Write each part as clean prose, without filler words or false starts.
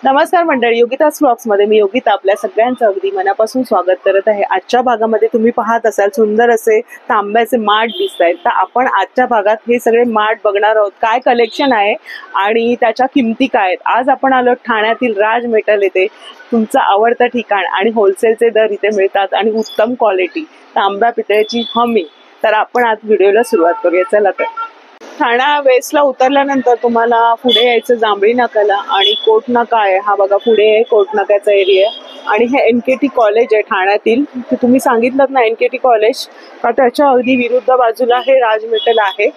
नमस्कार मंडळी, योगिताज व्लॉग्स मध्ये मी योगिता आपल्या सगळ्यांचं अगदी मनापासून स्वागत करत आहे। आजच्या भागामध्ये तुम्ही पाहत असाल सुंदर असे तांब्याचे माठ दिसत आहेत। तर आपण आजच्या भागात हे सगळे माठ बघणार आहोत, काय कलेक्शन आहे आणि त्याच्या किमती काय आहेत। आज आपण आलो ठाण्यातील राज मेटल येथे, तुमचं आवडतं ठिकाण आणि होलसेलचे दर इथे मिळतात आणि उत्तम क्वालिटी तांब्या पितळेची हमी। तर आपण आज व्हिडिओला सुरुवात करूया। चला तर ठाणा वेस्टला उतरल्यानंतर तुम्हाला पुढे यायचं जांभळी नाक्याला आणि कोट नाका आहे। हा बघा पुढे आहे कोट नाक्याचा एरिया आणि हे NKT कॉलेज आहे ठाण्यातील। ते तुम्ही सांगितलं ना NKT कॉलेज, का त्याच्या अगदी विरुद्ध बाजूला हे राज मेटल आहे।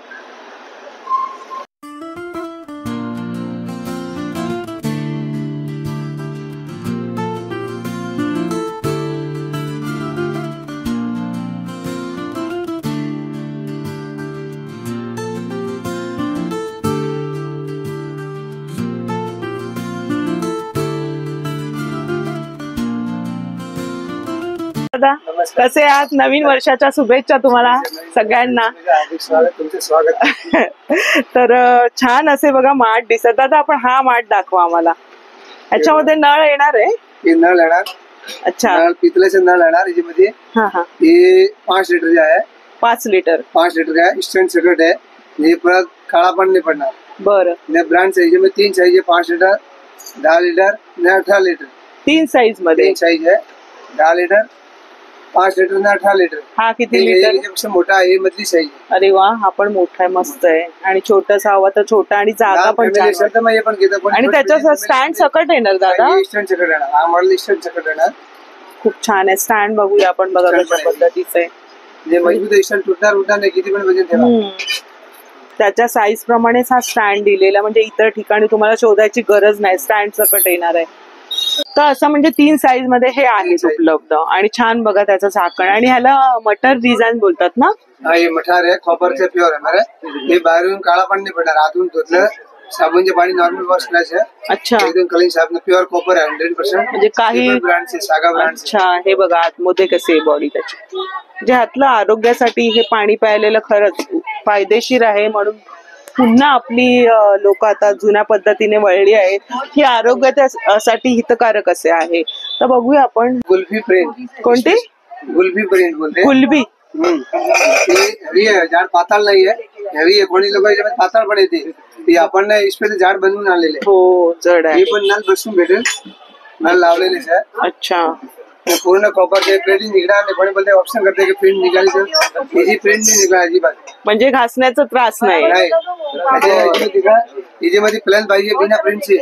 कसे आहात? नवीन वर्षाच्या शुभेच्छा तुम्हाला सगळ्यांना। तुमचे स्वागत। तर छान असे बघा माठ दिसत। दादा आपण हा माठ दाखवा आम्हाला। याच्यामध्ये नळ येणार आहे? हे नळ येणार। अच्छा, नळ पितळेचे नळ येणार याच्यामध्ये। हा हा, हे 5 लिटर आहे। 5 लिटर 5 लिटर आहे। स्टँड सकट आहे। हे परत काळा पण नाही पडणार। बरं, ब्रँड साईज में 3 साईज है, 5 लिटर, 10 लिटर, 18 लिटर। 3 साईज मध्ये 3 साईज है, 10 लिटर, 5 लिटर आणि 18 लिटर। हा किती लिटर? याच्यापेक्षा मोठा आहे, मधली साईज। अरे वा, हा पण मोठा आहे, मस्त आहे। आणि छोटासा हवा तर छोटा आणि जागा पण छान आहे। आणि त्याच्या स्टँड सकट येणार दादा? स्टँड सकट येणार। हा मॉडेल स्टँड सकट येणार। खूप छान आहे स्टँड, बघूया आपण बघा कशा पद्धतीचं आहे। जे मजबूत स्टँड तुटणार नाही, किती पण वजन ठेवा। त्याच्या साईज प्रमाणेच हा स्टँड दिलेला, म्हणजे इतर ठिकाणी तुम्हाला शोधायची गरज नाही, स्टँड सकट येणार आहे। तर असं म्हणजे 3 साईज मध्ये हे आहेत उपलब्ध। आणि छान बघा त्याचं झाकण, आणि ह्याला मटर डिझाईन बोलतात ना? हा, हे मठार आहे, कॉपरचे प्युअर आहे। हे बाहेरून काळा पण नाही पडणार, आतून धुतलं साबणचे पाणी नॉर्मल वॉश करायचं। अच्छा, एकदम क्लीन साबण, प्युअर कॉपर आहे 100%। म्हणजे काही ब्रँडचे, सागा ब्रँड। अच्छा, हे बघा आतमध्ये कसे बॉडी त्याची, म्हणजे हातलं आरोग्यासाठी हे पाणी प्यायलेलं खरंच फायदेशीर आहे। म्हणून पुन्हा आपली लोक आता जुन्या पद्धतीने वळली आहेत की आरोग्यासाठी हितकारक असे आहे। तर बघूया आपण। गुल्फी प्रिंट। कोणती? गुल्फी प्रिंट बोलते। गुलबी। हेवी आहे, झाड पाताळ नाही आहे, हेवी आहे। कोणी लोक याच्यामध्ये पाताळ पण येते, ती आपण स्पेशल झाड बनवून आणलेले। हो, जड आहे। हे पण नल बसून भेटेल, नल लावलेलेच आहे। अच्छा, पूर्ण कॉपरचे प्लेटिंग निघणार नाही। कोणी बोलते ऑप्शन करते की प्रिंट निघाली, तर त्याची प्रिंट नाही निघणार अजिबात, म्हणजे घासण्याचा त्रास नाही। याच्यामध्ये प्लॅन पाहिजे बिना प्रिंटचे,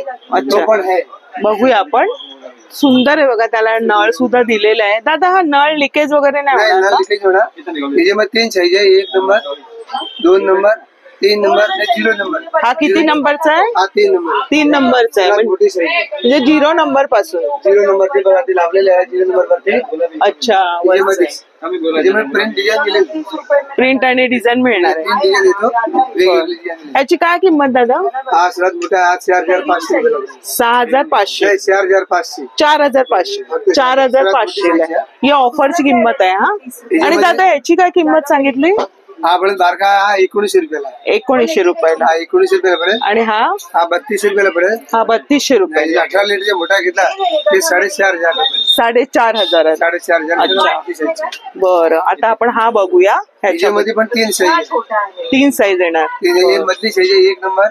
तो पण आहे। बघूया आपण। सुंदर आहे बघा, त्याला नळ सुद्धा दिलेला आहे। दादा हा नळ लिकेज वगैरे नाही होणार? नळ लिकेज होणार। याच्यामध्ये 3 साईज आहे, 1 नंबर, 2 नंबर, 3 नंबर, 0 नंबर। हा किती नंबरचा आहे? हा 3 नंबर। 3 नंबरचा आहे, मोठी साईज आहे। म्हणजे 0 नंबर पासून 0 नंबर ते बघा, ते लावलेले आहे 0 नंबर वरती। अच्छा, प्रिंट डिझाईन दिले, प्रिंट आणि डिझाईन मिळणार आहे। डिझाईन येतो, वेगवेगळी डिझाईन। याची काय किंमत दादा? हा सर्वात मोठा 4500 रुपये। 6500, 4500, 4500, 4500 ही ऑफरची किंमत आहे। हा, आणि दादा याची काय किंमत सांगितली? हा बळत बारका, हा 1900 रुपयाला। 1900 रुपयाला। हा 1900 रुपयाला पडेल। आणि हा? हा 3200 रुपयाला पडेल। हा 3200 रुपये। 18 लिटरचा मोठा घेतला ते 4500 4500। 4500। बरं, आता आपण हा बघूया। ह्याच्यामध्ये पण 3 साईज, 3 साईज येणार। मधली साईज 1 नंबर,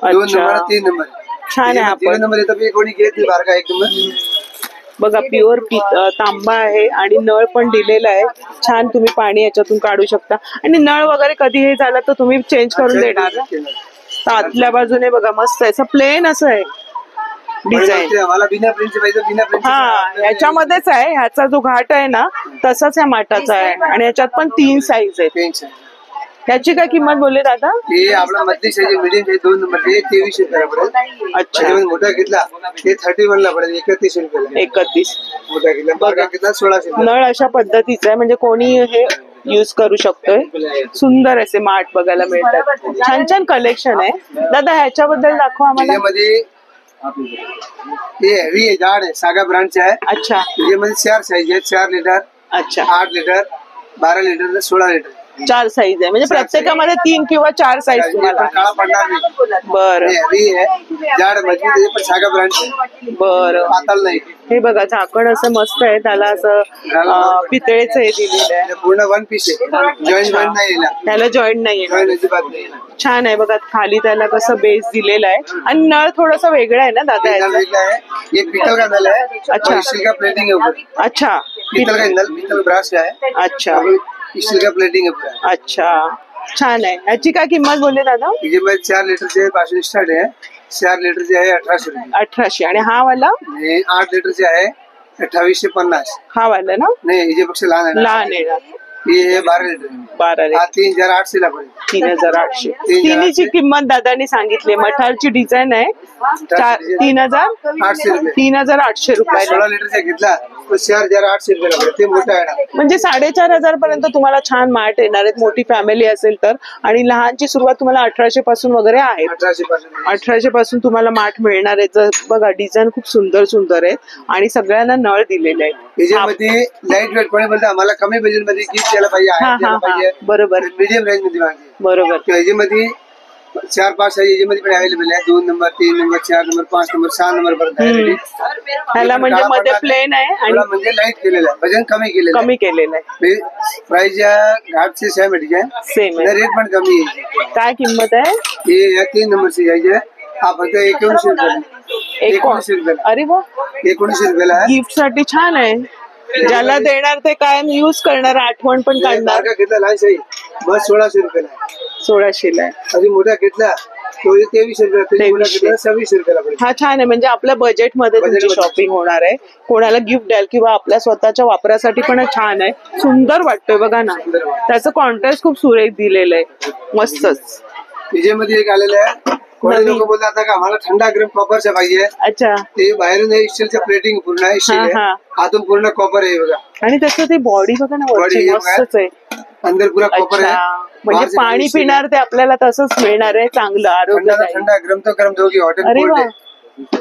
2 नंबर, 3 नंबर। छान आहे। आपण नंबर येतो कोणी घेत नाही, बारका 1 नंबर बघा, प्युअर तांबा आहे आणि नळ पण दिलेला आहे। छान तुम्ही पाणी याच्यातून काढू शकता, आणि नळ वगैरे कधी हे झालं तर तुम्ही चेंज करून देणार ना? तर आतल्या बाजूने बघा मस्त आहे, असं प्लेन असं आहे डिझाईन। मला बिना प्रिंटचे पाहिजे, बिना प्रिंट। हा, ह्याच्यामध्येच आहे, ह्याचा जो घाट आहे ना तसाच ह्या माठाचा आहे। आणि ह्याच्यात पण 3 साईज आहे। त्याची काय किंमत बोलले दादा? हे आपला मधली साईज मीडियम साईज 2 नंबर, 2300 रुपयाला पडेल। अच्छा, मोठा घेतला ते 31 ला पडेल, 31 रुपयाला। 31 मोठा घेतला, बारका घेतला 1600। नळ अशा पद्धतीचा आहे, म्हणजे कोणी हे यूज करू शकतोय। सुंदर असे माठ बघायला मिळतात, छान छान कलेक्शन आहे। दादा ह्याच्याबद्दल दाखवा आम्हाला। हे हेवी आहे, झाड आहे, सागा ब्रँडचे आहे। अच्छा, याच्यामध्ये 4 साईज आहे, 4 लिटर, अच्छा, 8 लिटर, 12 लिटर, 16 लिटर। 4 साईज आहे म्हणजे प्रत्येकामध्ये 3 किंवा 4 साईज तुम्हाला काळा पडणार नाही. बरं हेवी आहे, जाड मजबूत आहे, पण सागा ब्रँड बरं. पाताल नाही. हे बघा झाकण असं मस्त आहे, त्याला असं पितळेचं हे दिलेलं आहे. पूर्ण वन पीस आहे, जॉईंट नाही याला, त्याला जॉईंट नाहीये. जॉईंट अजिबात नाही. छान आहे बघा, खाली त्याला कसं बेस दिलेला आहे आणि नळ थोडासा वेगळा आहे ना दादा नल याचा. वेगळा है, ये पीतल का नल है, अच्छा. और स्टील का प्लेटिंग है ऊपर. अच्छा पीतल का नल, पीतल ब्रास का है, अच्छा और स्टील का प्लेटिंग है पूरा. अच्छा छान आहे. याची काय किंमत बोलले दादा? ये मैं 4 लीटरचे पासून स्टार्ट आहे. 4 लीटरचे आहे 1800 रुपये. 1800. आणि हा वाला? आणि 8 लीटरचे आहे 2850. हा वाला ना? नाही याच्यापेक्षा लहान आहे. लहान आहे ना? ये 12 लीटर. 12 हा 3800 ला पडेल. 3800. तिन्हीची किंमत दादानी सांगितली. मठारची डिझाईन आहे 3800 रुपये. 3800 रुपये. 16 लीटरचा घेतला तो 4800 रुपये लागले. ते मोठा आहे ना, म्हणजे 4500 पर्यंत तुम्हाला छान मार्ट येणार आहेत, मोठी फॅमिली असेल तर. आणि लहानची सुरुवात तुम्हाला 1800 पासून वगैरे आहे. 1800 पासून 1800 पासून तुम्हाला मार्ट मिळणार आहे. बघा डिझाईन खूप सुंदर सुंदर आहेत आणि सगळ्यांना नळ दिलेले आहेत. याच्यामध्ये लाईट वेट पण बोलतो आम्हाला कमी बजेट मध्ये गिफ्ट द्यायला पाहिजे, हा आहे द्यायला हा पाहिजे, बरोबर मीडियम रेंज मध्ये मागते. बरोबर. याच्यामध्ये 4-5 साईज याच्यामध्ये पण अवेलेबल आहे. 2 number, 3 number, 4 number, 5 number, 6 number पर्यंत आहे. ह्याला म्हणजे मध्ये प्लेन आहे आणि म्हणजे लाईट केलेलं आहे, वजन कमी केलेलं कमी केलेलं आहे. प्राइस या घाटचे सेम आहे, ठीक आहे. सेम आहे. रेट पण कमी आहे. काय किंमत आहे? हे या 3 नंबरची घ्यायची आहे. हा फक्त 1900 रुपयाला. 1900 रुपयाला. अरे वा, 1900 रुपयाला आहे. गिफ्ट साठी छान आहे. ज्याला देणार ते कायम युज करणार, आठवण पण काढणार. बारका घेतला लहान शाही बस 1600 रुपयाला आहे. 1600 आहे. अजून मोठा घेतला तो 2300 रुपयाला. मोठा घेतला 2600 रुपयाला पडेल. हा छान आहे, म्हणजे आपल्या बजेटमध्ये तुमची शॉपिंग होणार आहे. कोणाला गिफ्ट द्याल किंवा आपल्या स्वतःच्या वापरासाठी पण छान आहे. सुंदर वाटतोय बघा ना, त्याचं कॉन्ट्रास्ट खूप सुरेख दिलेलं आहे, मस्तच. त्याच्यामध्ये एक आलेलं आहे, कोणी लोक बोलतात आता का आम्हाला थंडा गरम कॉपरच्या पाहिजे. अच्छा. ते बाहेरून स्टीलचं प्लेटिंग पूर्ण आहे, स्टील आहे, आतून पूर्ण कॉपर आहे बघा. आणि त्याचं ते बॉडी बघा ना, वरची मस्तच आहे, अंदर पुरा कॉपर आहे. म्हणजे पाणी पिणार ते आपल्याला तसंच मिळणार आहे, चांगलं आरोग्यदायी. थंडा गरम तो गरम दोघी हॉटेल. अरे वा,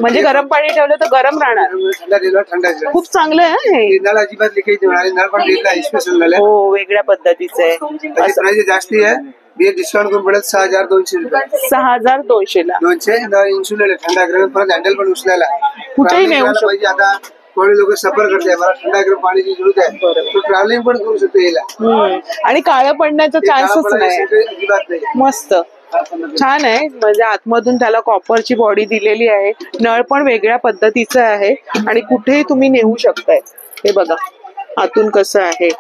म्हणजे गरम पाणी ठेवलं तर गरम राहणार. थंडा दिला थंडा दिला. खूप चांगलं आहे हे. नळ अजिबात लिकेज होणार. नळ पण दिला स्पेशल झाला. हो, वेगळ्या पद्धतीचं आहे. प्राइस जास्ती आहे. ये डिस्काउंट करून पडेल 6200 रुपये. 6200 ला. 200 इन्सुलेटर थंडा गरम परत हँडल पण उचलायला कुठेही नेऊ शकतो. पाहिजे. आता कोणी लोक सफर करते, मला थंडा गरम पाण्याची जरूरत आहे, तो ट्रॅव्हलिंग पण करू शकतो याला. आणि काळं पडण्याचा चान्सच नाही. अजिबात नाही. मस्त छान आहे, म्हणजे आतमधून त्याला कॉपरची बॉडी दिलेली आहे. नळ पण वेगळ्या पद्धतीचं आहे आणि कुठेही तुम्ही नेऊ शकताय. हे बघा आतून कसं आहे.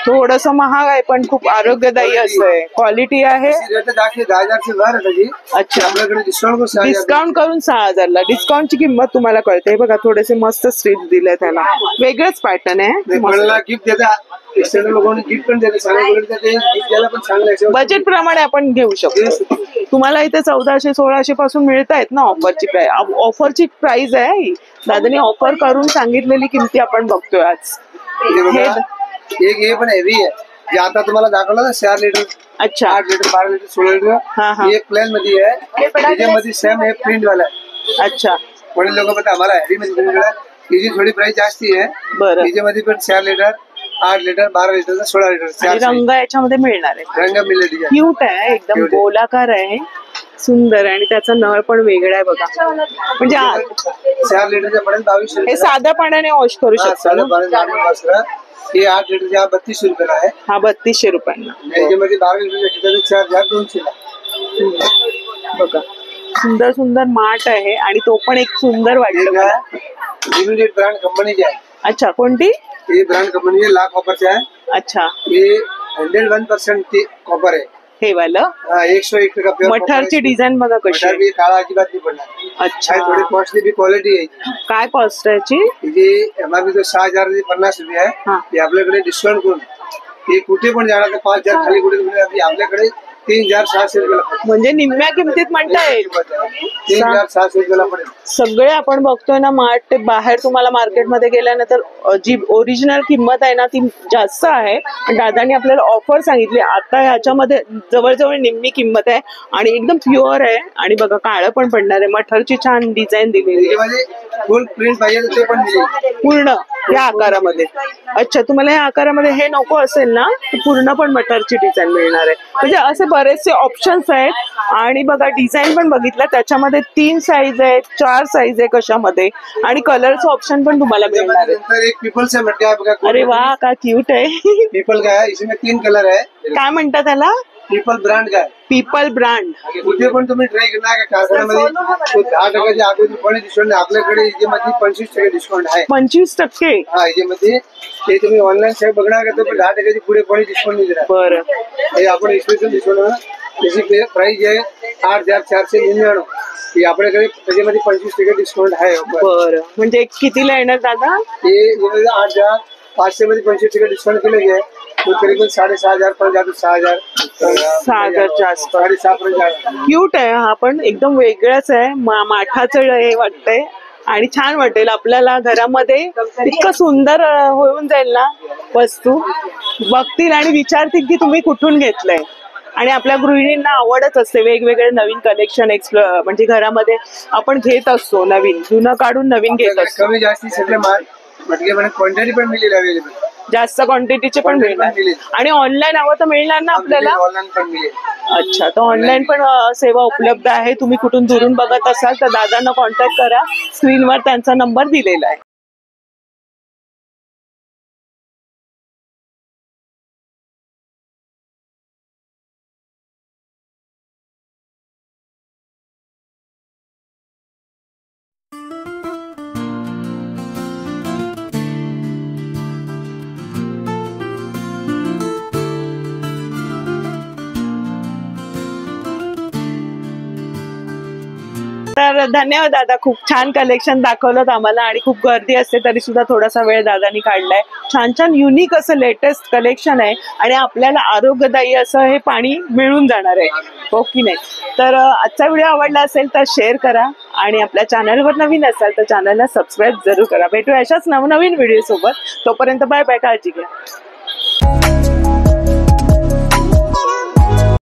थोडस महाग आहे पण खूप आरोग्यदायी असं आहे, क्वालिटी आहे. 10,000 से बाहर आहे. अच्छा, आपल्याकडे डिस्काउंट करून 6000 ला. डिस्काउंटची किंमत तुम्हाला कळते. हे बघा थोडेसे मस्त स्ट्रीप दिले त्याला, वेगळंच पॅटर्न आहे. गिफ्ट देतात, लोकांनी गिफ्ट पण देतात. बजेट प्रमाणे आपण घेऊ शकतो. तुम्हाला इथे 1400-1600 पासून मिळत आहेत ना ऑफरची प्राइस. ऑफरची प्राइस आहे, दादानी ऑफर करून सांगितलेली किमती आपण बघतोय आज. एक हे पण हेवी आहे, जे आता तुम्हाला दाखवलं ना 4 लीटर. अच्छा. 8 लीटर 12 लीटर 16 लीटर. एक प्लेन मध्ये आहे, त्याच्यामध्ये सेम हे प्रिंट वाला आहे. अच्छा. कोणी लोक म्हणतात आम्हाला हेवी मध्ये त्याची थोडी प्राइस जास्ती आहे. बरं. त्याच्यामध्ये पण 4 लीटर 8 लीटर 12 लीटर 16 लीटर रंग याच्यामध्ये मिळणार आहे. रंग मिळेल. क्यूट आहे, एकदम गोलाकार आहे, सुंदर आहे. आणि त्याचा नळ पण वेगळा आहे बघा. म्हणजे 4 लीटरच्या पडेल 2200. हे साध्या पाण्याने वॉश करू शकतो. हे 8 लीटरच्या 3200 रुपयाला आहे. हा 3200 रुपयांना. याच्यामध्ये 12 लीटरच्या 4200 ला. बघा सुंदर सुंदर माठ आहे आणि तो पण एक सुंदर वाटलं. लिमिटेड ब्रँड कंपनीची आहे. अच्छा, कोणती? ही ब्रँड कंपनी ला कॉपरची आहे. अच्छा. हे 101% कॉपर आहे. हे वालं 101% मठारची डिझाइन बघा कशी आहे. काळा अजिबात नाही पडणार. अच्छा. थोडी कॉस्टली बी क्वालिटी आहे. काय कॉस्ट आहे याची? एमआरपी तो 6050 रुपये आहे. ते आपल्याकडे डिस्काउंट करून हे कुठे पण जाणार तर 5000 खाली कुठे आपल्याकडे 3600 रुपयाला. म्हणजे निम्म्या किमतीत म्हणता येईल. 3600 रुपयाला पडेल. सगळे आपण बघतोय ना मार्ट ते बाहेर तुम्हाला मार्केटमध्ये गेल्यानंतर जी ओरिजिनल किंमत आहे ना ती जास्त आहे. दादानी आपल्याला ऑफर सांगितली. आता ह्याच्यामध्ये जवळजवळ निम्मी किंमत आहे आणि एकदम प्युअर आहे. आणि बघा काळं पण पडणार आहे. मठारची छान डिझाईन दिलेली आहे. फुल प्रिंट पाहिजे ते पण मिळेल. पूर्ण या आकारामध्ये. अच्छा, तुम्हाला या आकारामध्ये हे नको असेल ना, तर पूर्ण पण मटरची डिझाईन मिळणार आहे. म्हणजे असे बरेचसे ऑप्शन्स आहेत. आणि बघा डिझाईन पण बघितलं, त्याच्यामध्ये 3 साईज आहेत, 4 साईज आहे कशामध्ये, आणि कलरचं ऑप्शन पण तुम्हाला मिळणार आहे. एक पीपल से मटका है बघा. अरे वा, का क्यूट आहे. पीपल का है, इसमें 3 कलर है. काय म्हणतात त्याला? पीपल ब्रँड का है. People brand. कुठे पण तुम्ही ट्राय करणार का कारखान्यामध्ये 10% आगोदर पण डिस्काउंट आहे आपल्याकडे. याच्यामध्ये 25% डिस्काउंट आहे. 25%? हा, याच्यामध्ये ते तुम्ही ऑनलाईन साईट बघणार का, तर 10% पुढे पण डिस्काउंट मिळेल. बरं, हे आपण स्पेशल डिस्काउंट. त्याची प्राइस आहे 8,499. ही आपल्याकडे त्याच्यामध्ये 25% डिस्काउंट आहे. बरं, म्हणजे कितीला येणार दादा? हे 8,500 मध्ये 25% डिस्काउंट केलेले आहे. करीबन 6,500 पर्यंत, 6,000 6,000च्या आसपास. 7,500. क्यूट आहे हा, पण एकदम वेगळाच आहे. माठाचं हे वाटतंय आणि छान वाटेल आपल्याला घरामध्ये. इतकं सुंदर होऊन जाईल ना वस्तू. बघतील आणि विचारतील की तुम्ही कुठून घेतलंय. आणि आपल्या गृहिणींना आवडच असते वेगवेगळे नवीन कलेक्शन म्हणजे घरामध्ये आपण घेत असतो. नवीन जुनं काढून नवीन घेत असतो. कमी जास्ती सगळे माल म्हटले क्वांटिटी पण मिळेल अवेलेबल. जास्त क्वांटिटीचे पण मिळणार. आणि ऑनलाईन हवं तर मिळणार ना आपल्याला? ऑनलाईन पण मिळेल. अच्छा, तर ऑनलाईन पण सेवा उपलब्ध आहे. तुम्ही कुठून दुरून बघत असाल तर दादांना कॉन्टॅक्ट करा. स्क्रीनवर त्यांचा नंबर दिलेला आहे. तर धन्यवाद दादा, खूप छान कलेक्शन दाखवलं आम्हाला. आणि खूप गर्दी असते तरी सुद्धा थोडासा वेळ दादानी काढलाय. छान छान युनिक असं लेटेस्ट कलेक्शन आहे. आणि आपल्याला आरोग्यदायी असं हे पाणी मिळून जाणार आहे, हो की नाही? तर आजचा व्हिडिओ आवडला असेल तर शेअर करा. आणि आपल्या चॅनलवर नवीन असाल तर चॅनलला सबस्क्राईब जरूर करा. भेटूया अशाच नवनवीन व्हिडिओ सोबत. तोपर्यंत बाय बाय, काळजी घ्या.